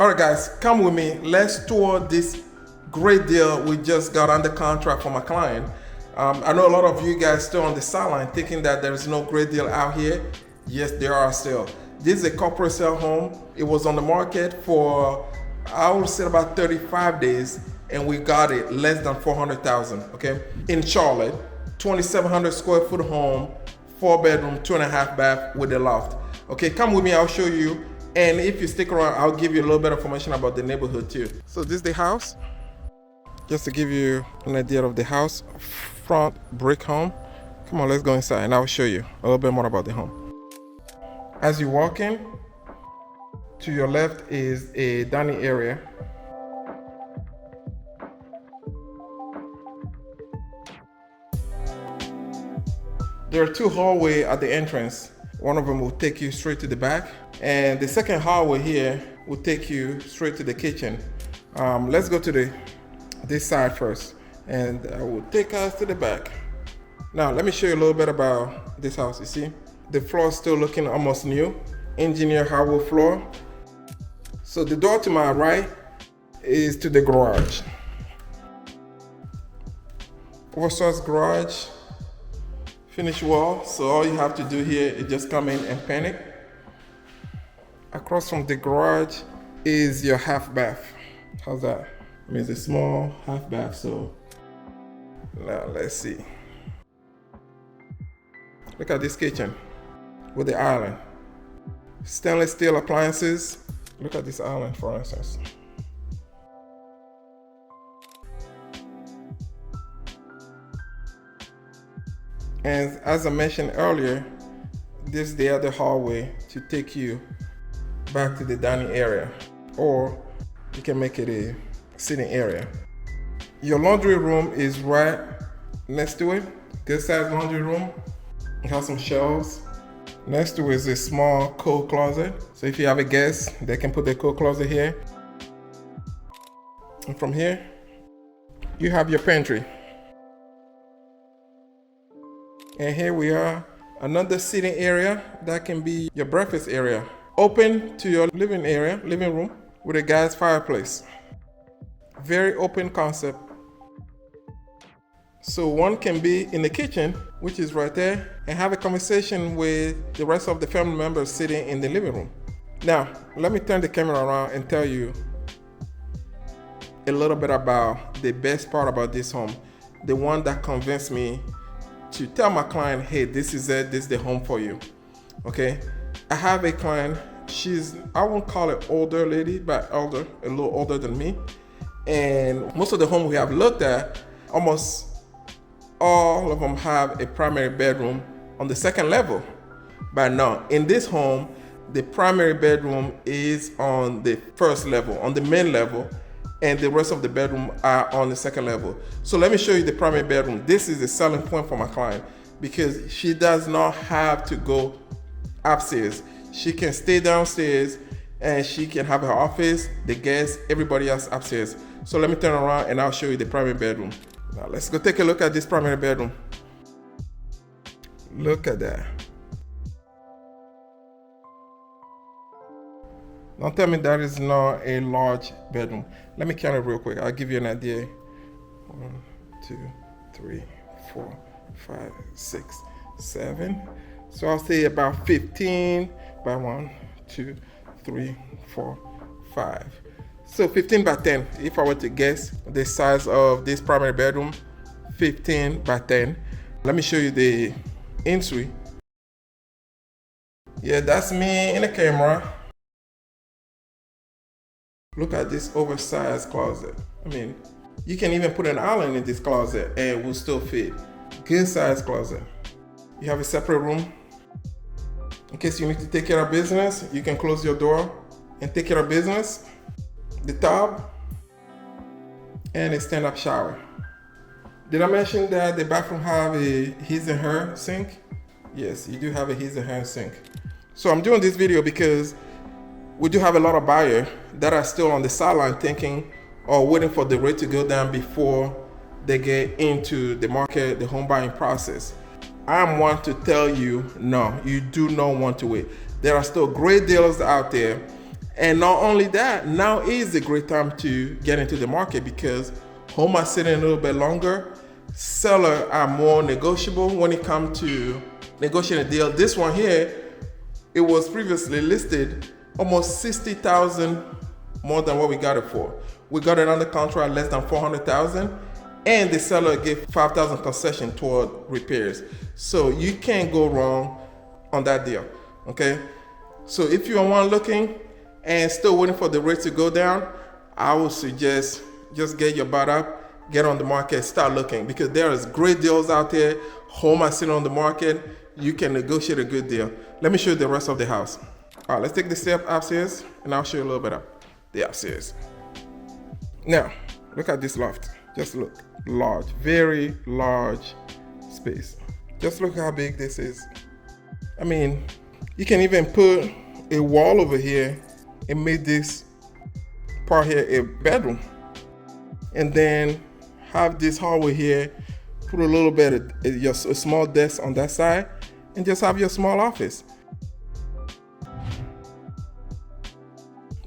All right, guys, come with me. Let's tour this great deal we just got under contract for my client. I know a lot of you guys still on the sideline thinking that there's no great deal out here. Yes, there are still. This is a corporate sale home. It was on the market for, I would say, about 35 days, and we got it less than $400,000, okay? In Charlotte, 2,700 square foot home, 4-bedroom, 2.5 bath with a loft. Okay, come with me, I'll show you. And if you stick around, I'll give you a little bit of information about the neighborhood too. So this is the house. Just to give you an idea of the house, front brick home. Come on, let's go inside and I'll show you a little bit more about the home. As you walk in, to your left is a dining area. There are two hallways at the entrance. One of them will take you straight to the back, and the second hallway here will take you straight to the kitchen. Let's go to this side first, and I will take us to the back. Now, let me show you a little bit about this house. You see, the floor is still looking almost new. Engineered hardwood floor. So the door to my right is to the garage. Oversized garage. Finished wall, so all you have to do here is just come in and paint it. Across from the garage is your half bath. How's that? I mean, it's a small half bath, so now let's see. Look at this kitchen with the island. Stainless steel appliances. Look at this island, for instance. And as I mentioned earlier, this is the other hallway to take you back to the dining area, or you can make it a sitting area. Your laundry room is right next to it. Good sized laundry room. It has some shelves. Next to it is a small coat closet. So if you have a guest, they can put their coat closet here. And from here, you have your pantry. And here we are, another sitting area that can be your breakfast area. Open to your living room with a gas fireplace. Very open concept. So one can be in the kitchen, which is right there, and have a conversation with the rest of the family members sitting in the living room. Now, let me turn the camera around and tell you a little bit about the best part about this home. The one that convinced me to tell my client, hey, this is it, this is the home for you. Okay, I have a client, I won't call it older lady, but older, a little older than me. And most of the homes we have looked at, almost all of them have a primary bedroom on the second level. But no, in this home, the primary bedroom is on the first level, on the main level, and the rest of the bedroom are on the second level. So let me show you the primary bedroom. This is a selling point for my client because she does not have to go upstairs. She can stay downstairs and she can have her office, the guests, everybody else upstairs. So let me turn around and I'll show you the primary bedroom. Now let's go take a look at this primary bedroom. Look at that. Don't tell me that is not a large bedroom. Let me count it real quick. I'll give you an idea. 1, 2, 3, 4, 5, 6, 7. So I'll say about 15 by 1, 2, 3, 4, 5. So 15 by 10. If I were to guess the size of this primary bedroom, 15 by 10. Let me show you the ensuite. Yeah, that's me in the camera. Look at this oversized closet. I mean, you can even put an island in this closet and it will still fit. Good sized closet. You have a separate room. In case you need to take care of business, you can close your door and take care of business. The tub and a stand-up shower. Did I mention that the bathroom have a his and her sink? Yes, you do have a his and her sink. So I'm doing this video because we do have a lot of buyers that are still on the sideline thinking or waiting for the rate to go down before they get into the market, the home buying process. I'm one to tell you, no, you do not want to wait. There are still great deals out there, And not only that, now is a great time to get into the market because home are sitting a little bit longer. Sellers are more negotiable when it comes to negotiating a deal. This one here, it was previously listed almost $60,000 more than what we got it for. We got it under contract less than $400,000, and the seller gave $5,000 concession toward repairs. So you can't go wrong on that deal, okay? So if you are one looking and still waiting for the rate to go down, I would suggest just get your butt up, get on the market, start looking, because there is great deals out there. Home are sitting on the market. You can negotiate a good deal. Let me show you the rest of the house. All right, let's take the step upstairs and I'll show you a little bit of the upstairs. Now, look at this loft. Just look, large, very large space. Just look how big this is. I mean, you can even put a wall over here and make this part here a bedroom. And then have this hallway here, put a little bit of a small desk on that side, and just have your small office.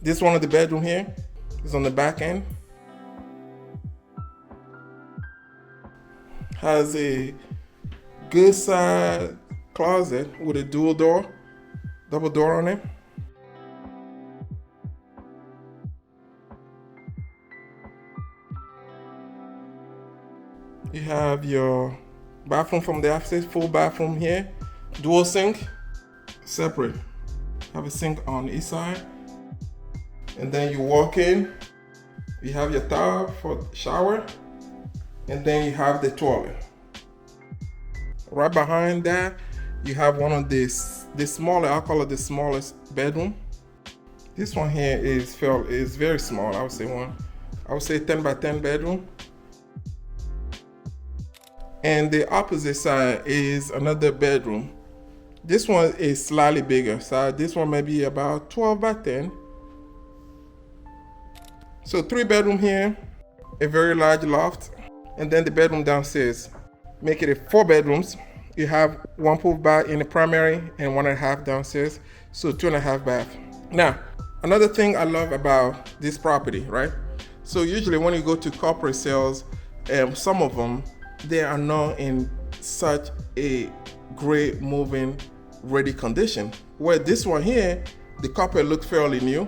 This one of the bedroom here is on the back end. Has a good size closet with a double door on it. You have your bathroom from the upstairs, full bathroom here, dual sink, separate. Have a sink on each side. And then you walk in, you have your tub for shower, and then you have the toilet. Right behind that, you have one of this smaller, I'll call it the smallest bedroom. This one here is very small. I would say 10 by 10 bedroom. And the opposite side is another bedroom. This one is slightly bigger. So this one may be about 12 by 10. So 3 bedroom here, a very large loft, and then the bedroom downstairs. Make it a 4 bedrooms. You have 1 pool bath in the primary and 1.5 downstairs. So 2.5 bath. Now, another thing I love about this property, right? So usually when you go to corporate sales, some of them, they are not in such a great moving ready condition. Where this one here, the carpet looks fairly new.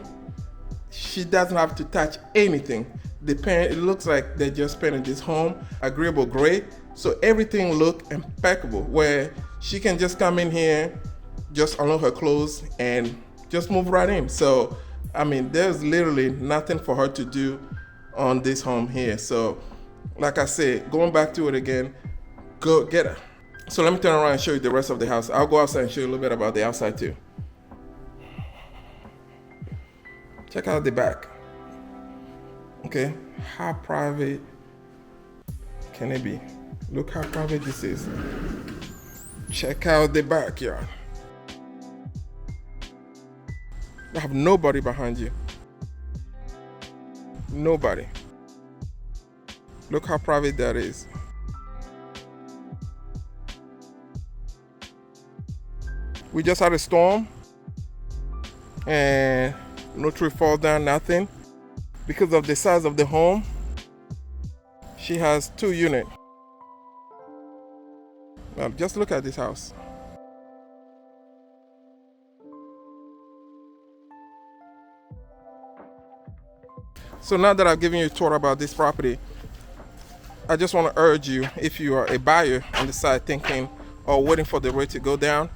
She doesn't have to touch anything. It looks like they just painted this home agreeable gray. So everything look impeccable, where she can just come in here, just unload her clothes and just move right in. So, I mean, there's literally nothing for her to do on this home here. So, like I said, going back to it again, go get her. So let me turn around and show you the rest of the house. I'll go outside and show you a little bit about the outside too. Check out the back. Okay, how private can it be? Look how private this is. Check out the backyard. You have nobody behind you. Nobody. Look how private that is. We just had a storm and no tree fall down, nothing. Because of the size of the home, she has 2 units. Now just look at this house. So now that I've given you a tour about this property, I just want to urge you, if you are a buyer on the side thinking or waiting for the rate to go down,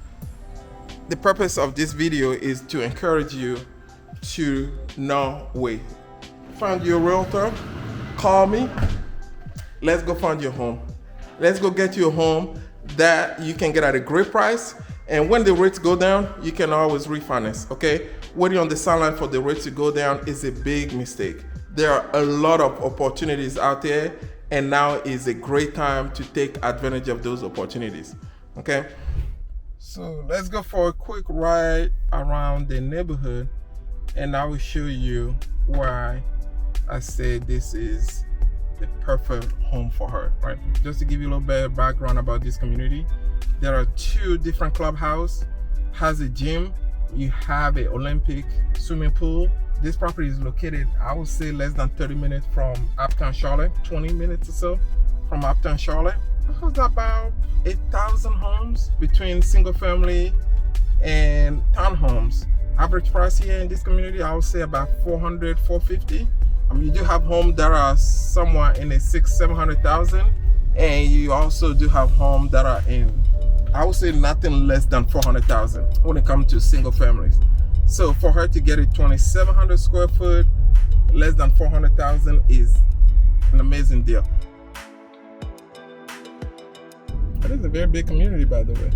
the purpose of this video is to encourage you to not wait. Find your realtor, call me, let's go find your home. Let's go get you a home that you can get at a great price, and when the rates go down, you can always refinance, okay? Waiting on the sideline for the rate to go down is a big mistake. There are a lot of opportunities out there, and now is a great time to take advantage of those opportunities, okay? So let's go for a quick ride around the neighborhood, and I will show you why I say this is the perfect home for her, right? Just to give you a little bit of background about this community, there are 2 different clubhouses, has a gym, you have an Olympic swimming pool, This property is located, I would say, less than 30 minutes from uptown Charlotte, 20 minutes or so from uptown Charlotte. It has about 8,000 homes between single family and townhomes. Average price here in this community, I would say about 400, 450. You do have homes that are somewhere in the 600,000, 700,000, and you also do have homes that are in, I would say, nothing less than 400,000 when it comes to single families. So for her to get a 2,700 square foot, less than 400,000 is an amazing deal. It is a very big community, by the way.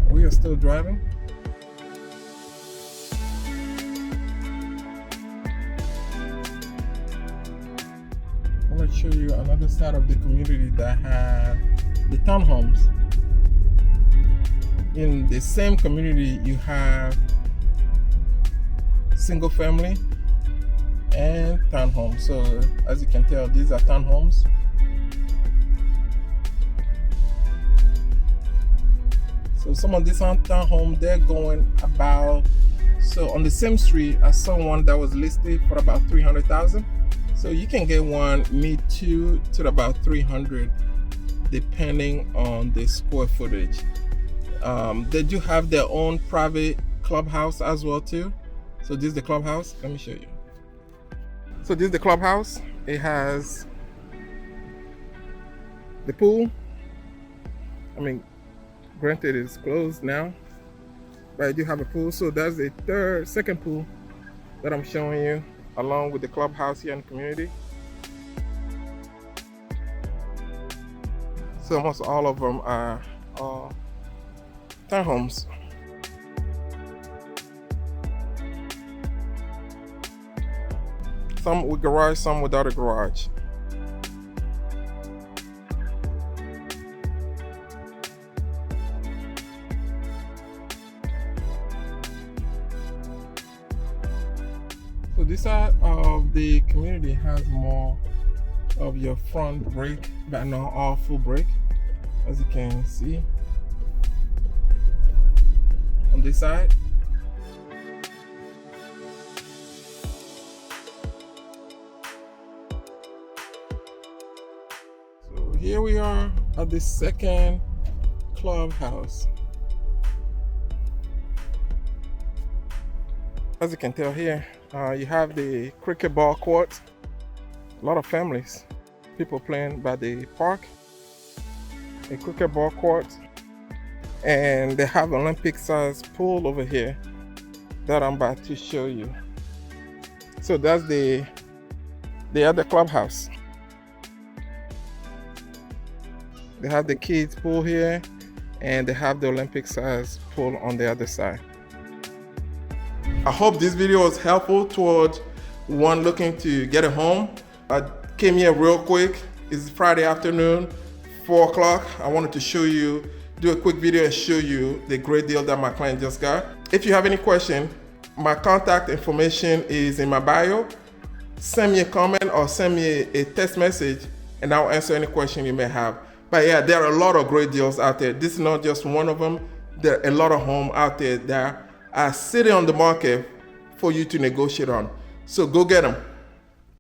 We are still driving. I want to show you another side of the community that have the townhomes. In the same community, you have single family and townhomes. So as you can tell, these are townhomes. So some of these townhomes, they're going about, so on the same street, I saw one that was listed for about 300,000. So you can get one mid to about 300, depending on the square footage. They do have their own private clubhouse as well too. So this is the clubhouse. Let me show you. So this is the clubhouse. It has the pool. Granted, it's closed now, but I do have a pool. So that's the second pool that I'm showing you, along with the clubhouse here in the community. So almost all of them are townhomes. Some with garage, some without a garage. So this side of the community has more of your front brick, but not all full brick, as you can see on this side. So here we are at the second clubhouse. As you can tell here, you have the cricket ball court. A lot of families, people playing by the park. A cricket ball court, and they have an Olympic-sized pool over here that I'm about to show you. So that's the other clubhouse. They have the kids pool here, and they have the Olympic-sized pool on the other side. I hope this video was helpful toward one looking to get a home. I came here real quick. It's Friday afternoon, 4 o'clock. I wanted to do a quick video and show you the great deal that my client just got. If you have any question, my contact information is in my bio. Send me a comment or send me a text message and I'll answer any question you may have. But yeah, there are a lot of great deals out there. This is not just one of them. There are a lot of homes out there that are sitting on the market for you to negotiate on. So go get them.